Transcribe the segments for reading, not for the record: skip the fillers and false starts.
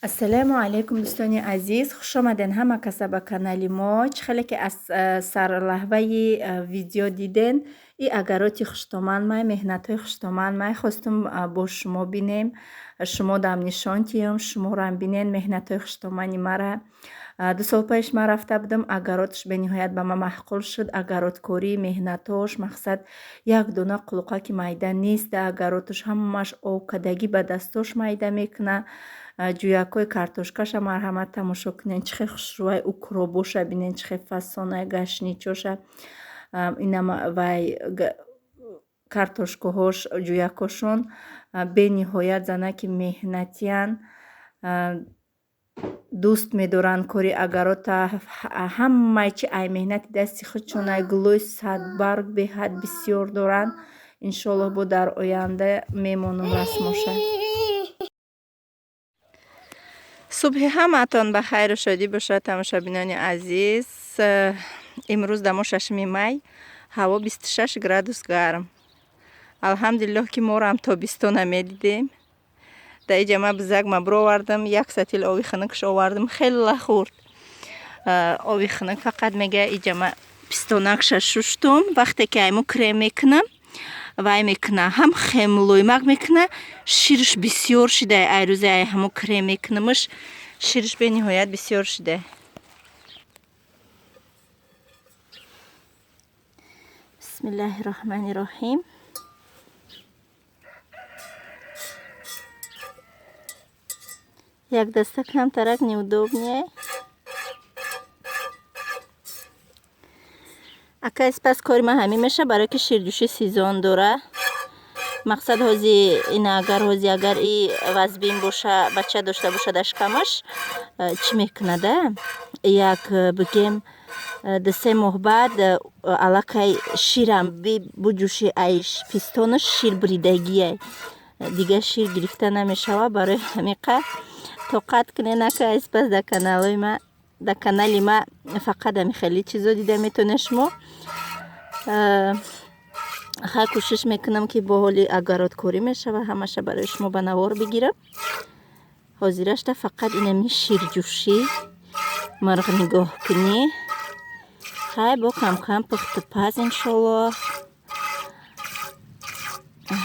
Ассалому алайкум дӯстони азиз, хуш омаден ҳама каса ба канали мо. Чӣ хеле ки аз сарлаҳваи видео диден, и агароти хуштоманд май, меҳнатҳои хуштоманд май хостум бо шумо бинем. Шумо дам нишон тиём, шуморам бинен меҳнатҳои хуштоманди мара. 2 сол пеш ман рафта будам, агаротш бениҳоят ба ман маҳқул шуд. Агароткорӣ, меҳнатош, мақсад як дона қулуқаки майда нест дар агароташ, ҳамааш овкадагӣ ба дастош майда мекуна. ҷӯякҳои картошкаша марҳамат тамошо кунен, чӣ хел хушрӯяи укробоша бинен, чӣ хел фасоная, гашничоша, инам вай картошкаҳош, ҷӯякҳошон бениҳоят занаки меҳнатиянд, дӯст медоранд кори агарота. Ҳамаи чи ай меҳнати дасти худшон, ай гулӯи садбарг беҳад бисёр доранд. Иншоаллоҳ бо дар оянда мемонам расмоша. субҳи ҳамаатон ба хайру шодӣ бошад, тамошобинони азиз. имрӯз дамо 6 май, ҳаво 26 градус гарм. алҳамдулиллоҳ ки морам тобистона медидем. Да иҷа ма бизак бировардам, 1 сатил ови хунукш овардам, хеле хурд. Ови хунук фақат мега иҷа ма пистонакша шуштум. Вақте ки айму крем мекунам, вай мекуна ҳам хемлоймак мекуна, ширш бисёр шида. Ай рӯзе ай ҳамо крем мекунамш, ширш бениҳоят бисёр шида. бисмиллаҳи роҳмани роҳим. Як даста камтарак неудобнее. Акай спас кори ман ҳамин меша, барое ки ширдӯши сезон дора. Мақсад ҳози ина агар и вазбин боша, бача дошта бошад ашкамаш, чӣ мекунада? Як бигем 2-3 моҳ баъд аллакай ширам буҷӯши ай пистонаш шир бридагия. Дига шир гирифта намешава. Барои ҳамиқа тоқат кунен акай спас дар канали ма фақат ҳами хеле чизо дида метонед шумо. хай кӯшиш мекунам ки бо ҳоли агароткорӣ мешава ҳамаша барои шумо ба навор бигирам. ҳозирашта фақат инами ширҷӯшӣ марғ нигоҳ кунӣ. хай бо камкам пухту паз иншоаллоҳ.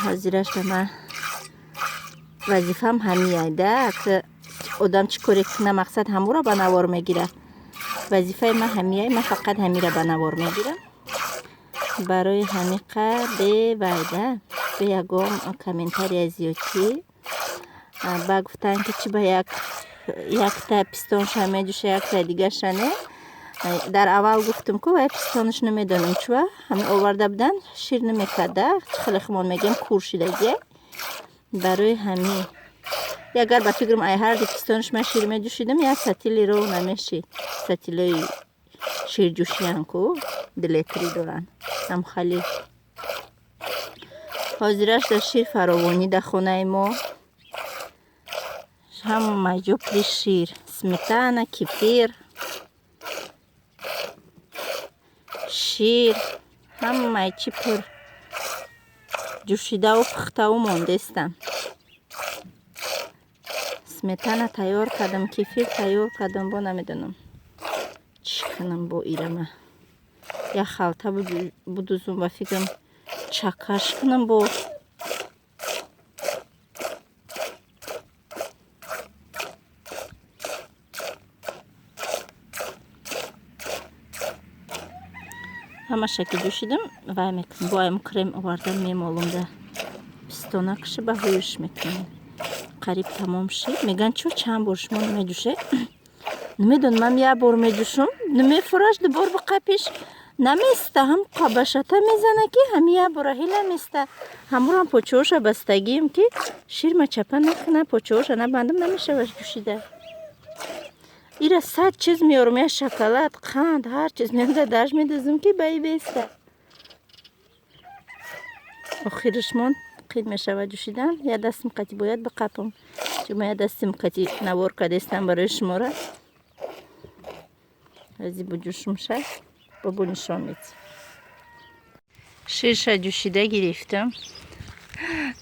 ҳозирашта ман вазифам ҳамияйда. одам чӣ коре куна мақсад ҳамура ба навор мегира. вазифаи ман ҳамияй, ман фақат ҳамира ба навор мегирам. барои ҳамиқа бевайда бе ягон комментария зиёдӣ ба гуфтан ки чӣ ба якта пистонша медӯша, якта дигаша не. дар аввал гуфтум ку вай пистонаш намедонам чува ҳамин оварда будан шир намекарда, чӣ хеле хумон мегем куршидагия. барои ҳамин ягар ба фикрам ай ҳарди пистонаш ман шир медӯшидам, 1 сатили ров намеши. сатилои ширҷӯшиян ку дилетри доранд ҳамхали. ҳозираш дар шир фаровонӣ дар хонаи мо. ҳама ҷо пури шир, сметана, кефир, шир, ҳамаи чӣ пур ҷӯшидаву пухтаву мондестам. сметана тайёр кардам, кефир тайёр кардам, бо намедонам чӣ кунам бо ирама. як халта будузум ба фикрам чакаш кунам бо ҳамаша ки ҷӯшидам вай мекунам. бо ам крем овардам мемолум да пистонакша ба ҳӯйш мекунам. қариб тамом шид. меган чо чанд бор шумо намеҷӯшед? намедонам, ман як бор медӯшам, намефураш, дубор биқапиш наместа, ҳам қабашата мезана ки ҳами як бора ҳила места. ҳамурам почаоша бастагием ки ширма чапа накуна, почаоша набандам, намешаваш ҷӯшида. ира 100 чиз меорам, як шоколад, қанд, ҳар чиз меорам, даш медӯзам ки ба и беста. охираш мон қин мешава ҷӯшидан. як дастим қати бояд биқапам, чун ман як дастим қати навор кардестам барои шумора. ҳози буҷӯшумша бобо нишон мед. ширша ҷӯшида гирифтам.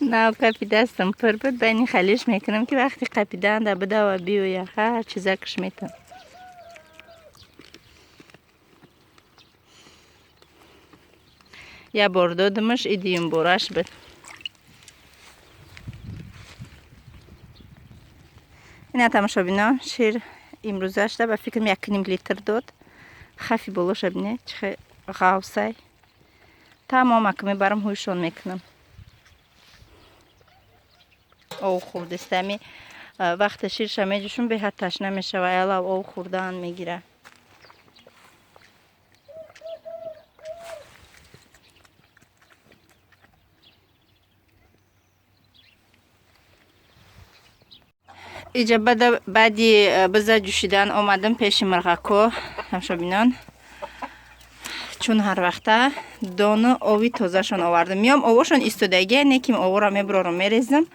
نه کپی دستم پر بود بینی خلیش میکنم که وقتی قپیدن در بده و بیو هر چیزکش میتم. یا بار دادمش ایدیم بارش بود. این تماشا بینا شیر امروزش ده با فکرم 1.5 لیتر داد. خفی بلوش بینه چه غاوسای تمام اکمی برام هوشون میکنم. او خورد استمی وقت شیر شمیجشون به حد تشنه میشه و الا او خوردن میگیره. اینجا بعدی بزا جوشیدن آمدم پیش مرغکو همشا بینان چون هر وقته دانه آوی تازه شون آوردم میام آواشون ایستادگی نکیم آوا را میبرارم میریزم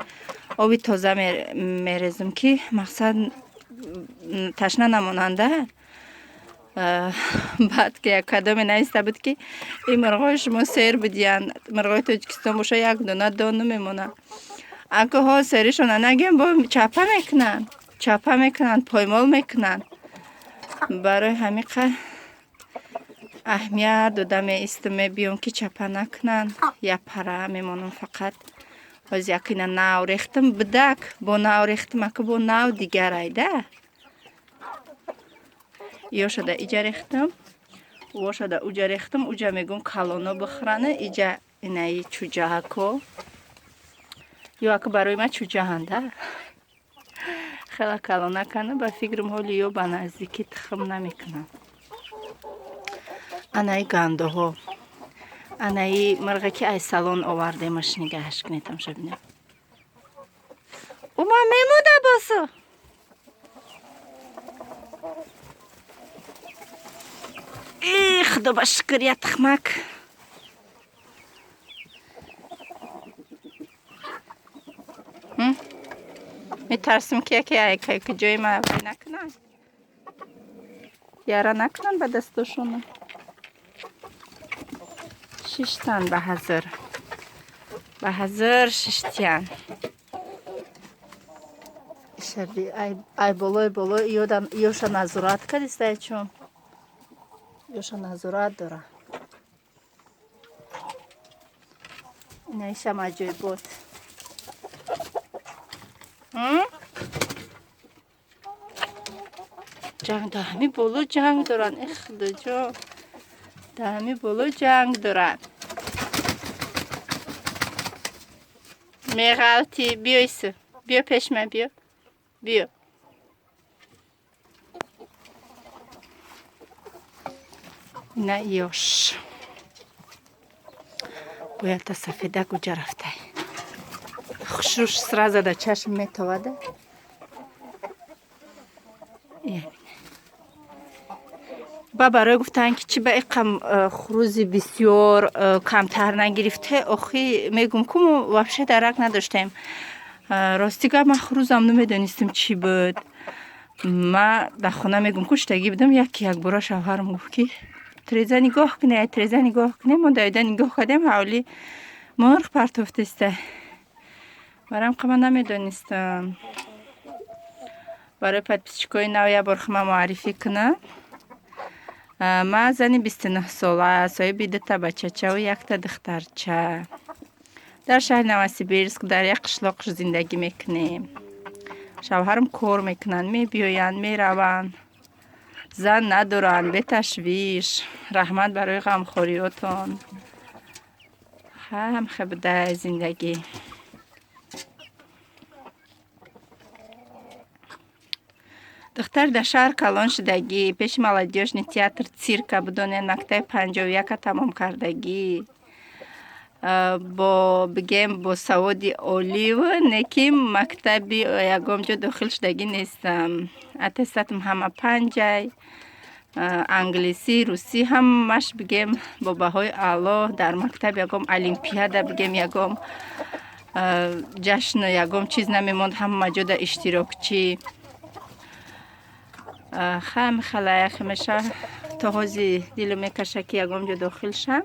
آوی تازه میریزم که مقصد تشنه نماننده. بعد که یک قدم نیسته بود که این مرغای شما سیر بدین مرغای تاجیکستان باشه یک دانه میمونه اگه ها سریشون نگیم با چپه میکنن پایمال میکنن. برای همیقه اهمیت دادم ایستم بیام که چپه نکنن یا پره میمونم فقط باز یکینا نو ریختم بدک با نو ریختم اگه با نو دیگر ایده یا شده ایجا ریختم و شده اوجا ریختم اوجا میگم کلانو بخرانه ایجا اینایی چوجه هکو یا اگه برای ما چوجه هنده خیلی کلانه کنه با فکرم حالی یا با نزدیکی تخم نمیکنم. انایی گنده ها انایی مرغه که ای سالان آوردیمش نگهش کنیدم شبینه او ما میموده باسو ای خدا با شکریه تخمک میترسم که یکی جای ما بای نکنن یارا نکنن به دستشون 6 تن به حضر 6 تن شبی ای بالای یوشا نظرات کردیسته چون یوشا نظرات داره اینایش هم عجای بود جنگ دا همی بولو جنگ دارن اخدا جا دا همی بولو جنگ دارن میغلطی بیایسو بیا پیش من بیا نه یوش باید تا سفیده کجا رفته خوشروش سرا زده چشم میتواده با برای گفتن که چی به اقام خروزی بسیار کمتر نگرفته آخی میگم که ما وحشه درک نداشتیم راستی که من خروزم نمیدانستم چی بود ما در خونه میگم کشتگی بدم یک بارا شوهرم گفت که تریزه نگاه کنه ما دایده نگاه کردیم حوالی مرغ پرتوفتسته برام که من نمیدانستم برای پدپیچکای نو یه بار ما معرفی کنم ما زنی 29 ساله صاحب 2 تا بچه و 1 تا دخترچه در شهر نوسیبیرسک در یک قشلاق زندگی میکنیم. شوهرم کار میکنن میبیاین میرون زن ندارن به تشویش رحمت برای غمخوریاتون هم خبده زندگی. دختر در شهر کلان شدگی پیش молодежный театр цирка بدون مکتب 51 تمام کردگی با بگیم با سواد عالی و نکیم مکتب یکم جا داخل شدگی نیستم اتستاتم همه 5 انگلیسی روسی هم مش بگیم با بهای اعلا در مکتب یکم المپیاد بگیم یکم جشن یکم چیز نمیموند هم مجود اشتراکچی خم خلایخ میشه تا هازی دیلو میکشه که یکم جا داخل شم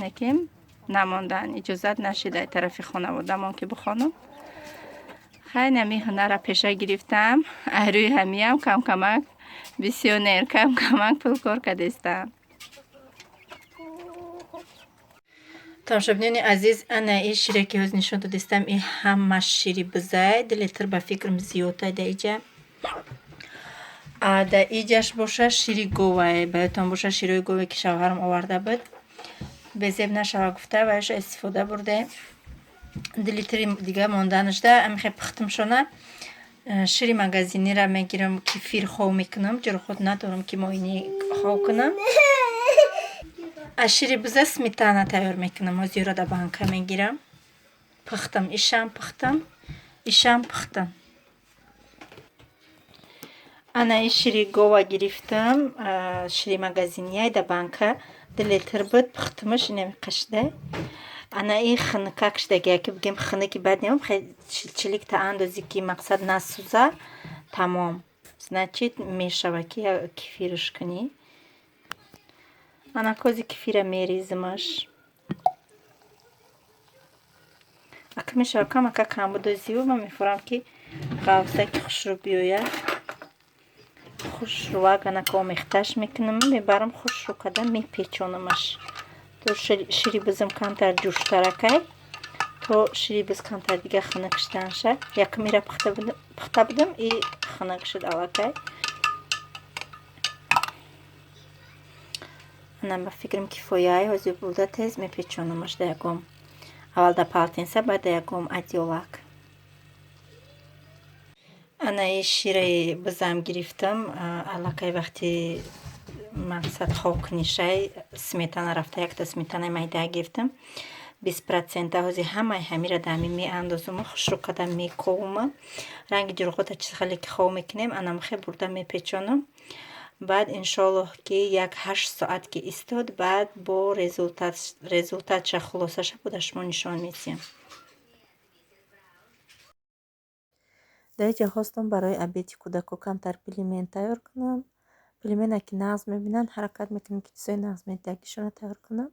نکیم намондан, иҷозат нашида тарафи хонаводамон ки бихонам. خیلی نمی هنر پیشه گرفتم روی همی هم کم کمک بسیار کم کمک پول کار کردستم. тамошобинони азиз, ана ин шире ки ҳозир нишон додистам, ин ҳама шири бизай дилитр ба фикрам зиёда да иҷа. Да иҷаш боша шири говай, баётон боша широи гове ки шавҳарам оварда буд. Безеб нашава гуфта ва яша истифода бурде. Дилитри дига монданашда амихе пихтимшона шири магазинира мегирам, кефир хов мекунам, ҷарохот надорам ки моини хов кунам. Аз шири буза сметана тайёр мекунам, ҳозир да банка мегирам. Пихтам, ишам пихтам, ишам пихтам. Ана ин шири гова гирифтам, шири магазинияй да банка, дилитр буд, пихтимаш инами қашдай. Ана ин хинка кшдаги, яки бигем хиники бад немам, чилик та андози ки мақсад насуза, тамом. Значит, мешава ки кефирш кунӣ. Ана кози кефира мерезимаш. Ака мешава камака камбудозиу, ман мефурам ки ғавса ки хушрӯ биёяд. Хушрӯ аганака омехташ мекунам, мебарам хушрӯ када мепечонамаш. То шири бизам камтар ҷӯштаракай, то шири биз камтар дига хина киштанша. Якмира пихта будам, и хина кишид алакай. Ана ба фикрам кифояй, ҳозир буда тез мепечонамаш да ягом. Аввал да палтенса, баъд да ягом адёлак. Ана ин шираи бизам гирифтам, алакай вақти мақсад хов кунишай, сметана рафта, якта сметанаи майда гирифтам. 20% ҳозир ҳамаи ҳамира да ҳамин меандозума, хушрӯ када мековума. Ранги ҷурғота чиз хеле ки хов мекунем, анамхе бурда мепечонам. Баъд иншоаллоҳ ки як 8 соат ки истод, баъд бо результатша хулосаша буда шумо нишон медиҳам. дар ҷо ҳостам барои обеди кӯдако камтар пилмен тайёр кунам. Пилмена ки нағз мебинанд, ҳаракат мекунам ки чизои нағз медагишона тайёр кунам.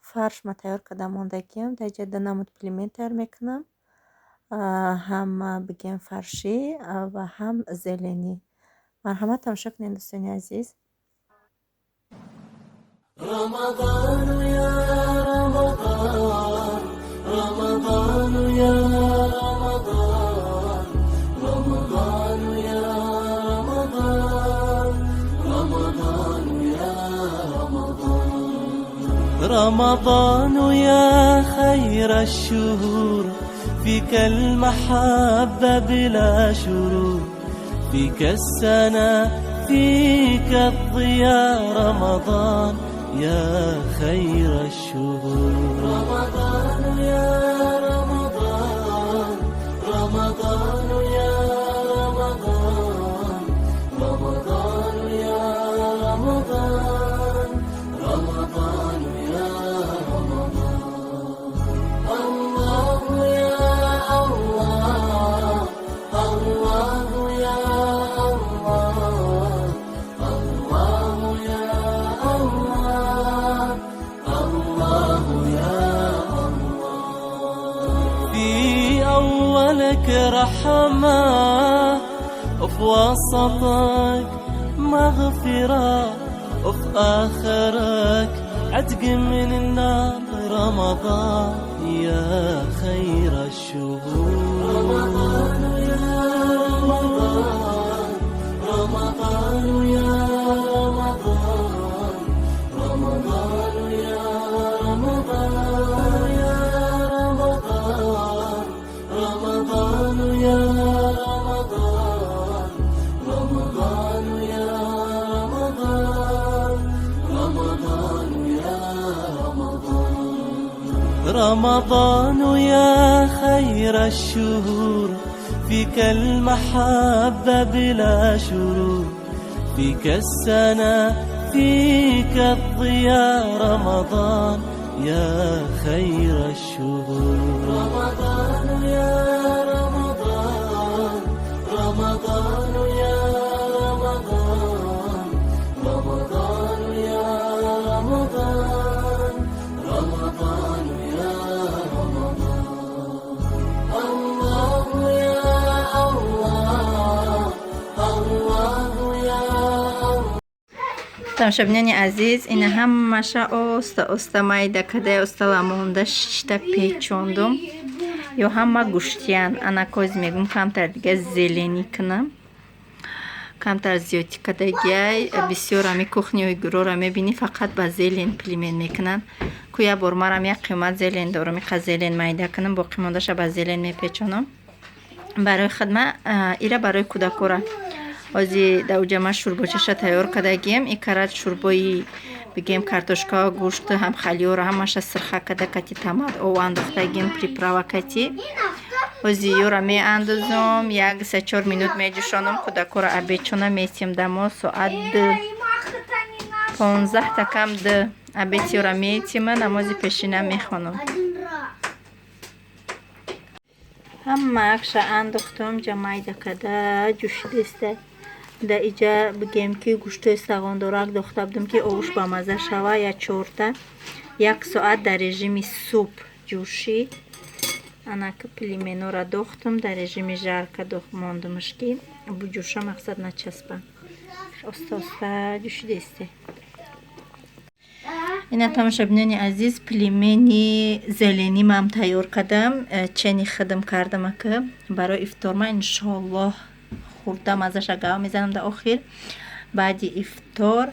Фарш ма тайёр карда мондагиам, дар ҷо да намуд пилмен тайёр мекунам. ҳам бигем фаршӣ ва ҳам зелени. Марҳамат, тамошо кунед дӯстони азиз. Рамадан я Рамадан, Рамадан я Рамадан, Рамадан я Рамадан, Рамадан я Рамадан. رمضان يا خير الشهور فيك المحبة بلا شرور فيك السنة فيك الضياء رمضان يا خير الشهور رمضان يا رمضان رمضان يا رمضان رمضان يا رمضان رمضان يا رمضان الله يا الله الله يا الله الله يا الله الله يا الله في أولك رحمة وفي وسطك مغفرة وفي آخرك عتق من النار رمضان يا خير الشهور رمضان يا رمضان رمضان يا رمضان رمضان يا رمضان يا رمضان رمضان يا رمضان رمضان يا رمضان رمضان يا رمضان رمضان يا خير الشهور فيك المحبة بلا شرور فيك السنة فيك الضياء رمضان يا خير الشهور رمضان يا رمضان رمضان يا رمضان رمضان يا رمضان رمضان тамошобинони азиз, ина ҳамаша оста оста майда кадаи остала монда шишта печондум. Ё ҳама гӯштиян. Ана коз мегум камтар дига зелени кунам. Камтар зиёти кадагиай. Бисёр ами кухняи гурора мебини фақат ба зелен пилимен мекунанд. Ку як бор марам як қимат зелен дорум. Иқа зелен майда кунам, боқӣ мондаша ба зелен мепечонам. Барои хидма ира барои кӯдакора ҳозир дауҷама шӯрбочаша тайёр кардагием. Икарат шӯрбои бигем картошка, гӯшт, ҳам халиёра ҳамаша сирха када кати тамад ов андохтагием приправа кати. Ҳозир ёра меандозам, як 3-4 минут меҷӯшонам. Кӯдакора абедчона месем дамо соат 15 такам 2 абед ёра метима, намози пешина мехонам. Ҳама акша андохтам ҷа майда када ҷӯшидеста. Да иҷа бигем ки гӯштои сағондорак дохта будам ки овуш ба маза шава я 4 1 соат дар режими суп ҷӯшид. Анака пилименора дохтам дар режими жарка мондамаш ки буҷӯша мақсад начаспа. Оста оста ҷӯшидеста. Ина тамошобинони азиз, пилимени зеленимам тайёр кардам. Чени хидм кардам ака барои ифторма иншоаллоҳ хурда мазаша гав мезанам дар охир. Баъди ифтор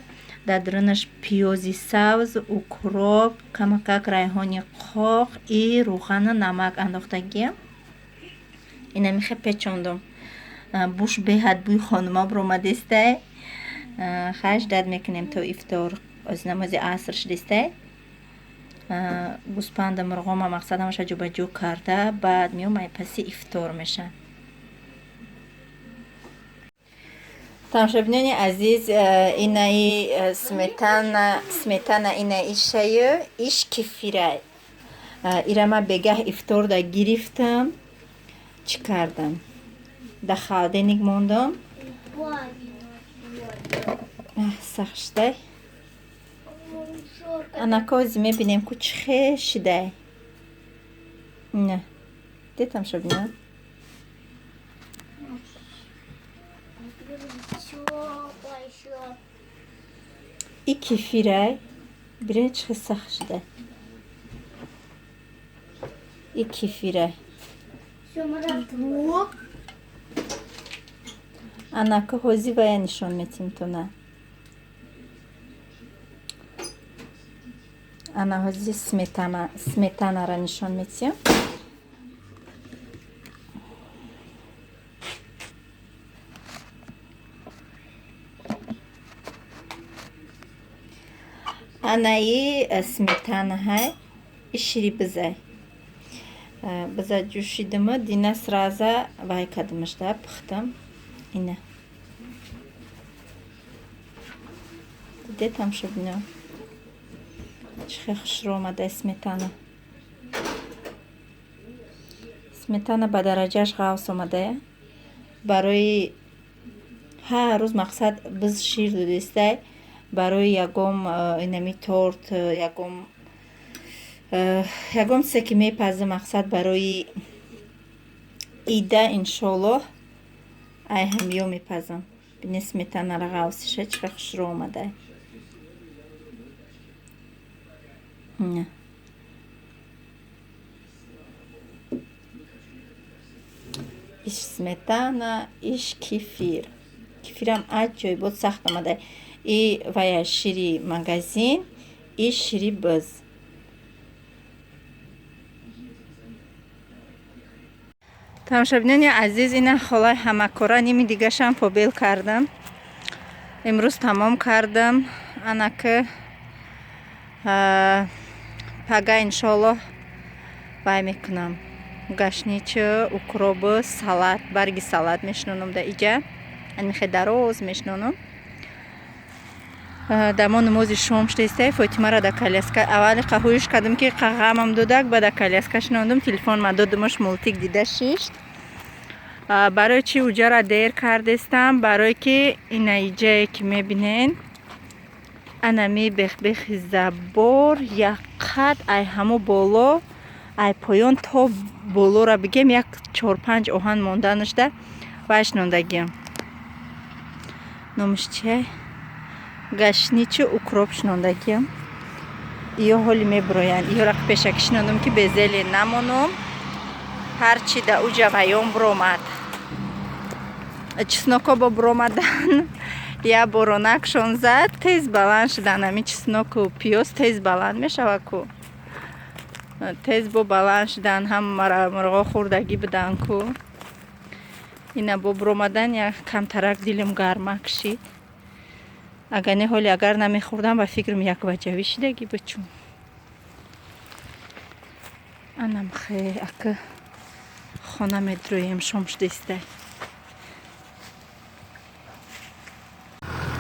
дар дурунаш пиёзи сабз, укроп, камакак райҳони қоқ и рӯғану намак андохтагием. Ина михе печондум. Буш беҳад бӯи хонума биромадестай. Хаш дад мекунем то ифтор. Оз намози аср шидестай. Гӯспанда мурғома мақсад ҳамаша ҷӯбаҷӯ карда баъд меомай паси ифтор меша. тамошобинони азиз, инаи сметана инаи шаю иш кефирай. Ирама бегаҳ ифтор да гирифтам. Чӣ кардам? Да халденик мондам. Сахштай. Анакози мебинем ку чӣ хешидай. Не. Де тамошобина? И кефирай. Бирин чӣ сахт шуда. И кефирай. Анака ҳози вая нишон метим то на. Ана ҳози сметанара нишон метим. Анаи сметана ҳай ишири бизай. Биза ҷӯшидима дина сраза вай кадимашда пухтам. Ина. Де тамошобино. Чӣ хушро омадай сметана. Сметана ба дараҷааш ғавс омадая. Барои ҳар рӯз мақсад биз шир додестай. Барои ягом инами торт, ягом чизе ки мепазӣ мақсад барои ида иншоаллоҳ ай ҳамё мепазам. Бини сметанара ғавсиша чӣ хушро омадай. Иш сметана, иш кефир. Кефирам аҷоибот сахт омадай. И вая шири магазин, и шири биз. тамошобинони азиз, ина холаи ҳамакора ними дигашам побел кардам. Имрӯз тамом кардам. Анака пага иншоаллоҳ вай мекунам. Гашнича, укроби, салат, барги салат мешнонам да иҷа. Анмихе дароз мешнонам. Дамо намози шом шидестай Фотимара да коляска. Аввали қаҳуиш кардам ки қағамам додак, бада коляска шинондам. Телефон ма додамаш мултик дида шишт. Барои чи уҷара дер кардестам? Барои ки ина иҷае ки мебинен анами бехбехи забор як қад ай ҳамо боло ай поён то болора бигем як 4-5 оҳан монданашда вай шинондагиям. Номиш чиай? гашничу укроп шинондагиям. Иё ҳоли меброянд. Иёра пешак шинондам ки безели намонум. Ҳарчи да уҷа ваён бромад. Чеснокобо бромадан. Я боронакшон зад, тез баланд шудан. Ами чесноку пиёз тез баланд мешава ку. Тез бо баланд шудан, ҳам марғо хӯрдагӣ будан ку. Ина бо бромадан як камтарак дилим гарма кишид. Агар не ҳоли агар намехӯрдам ба фикрам як ваҷавӣ шидагӣ бачун. Анам хе ака хона медроем шом шудестай.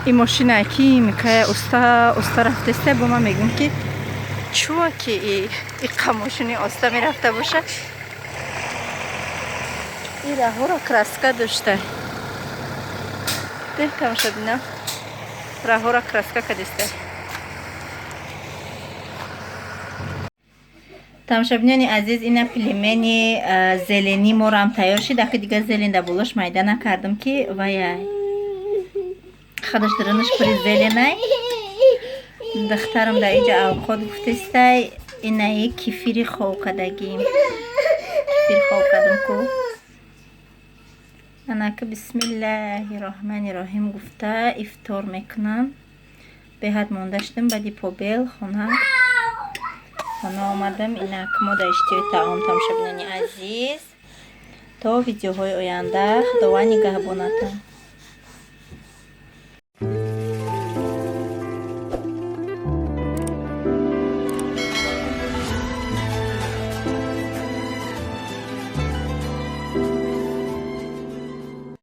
این ماشین اکی میکه استا رفته سته با من میگم که چوه که این ماشینی استا میرفته باشه این راه را کراسکا داشته ده کم شد نه راه را کراسکا کدسته тамошобинони азиз ина пилимени зелени морам тайёр шид. Ака дига зелен да болош майда накардам ки ваяй хадаш даранаш пури зеленай. Дахтарам да иҷа авқот гуфтестай инаи кифири ховкадагим. Кифир ховкадам ку. Анака бисмиллаҳи роҳмани роҳим гуфта ифтор мекунам. Беҳад монда шудам баъди побел хона омадам. Инак мо дар иштиёи таом тамошобинони азиз. То видеоҳои оянда худованд нигаҳбонатон.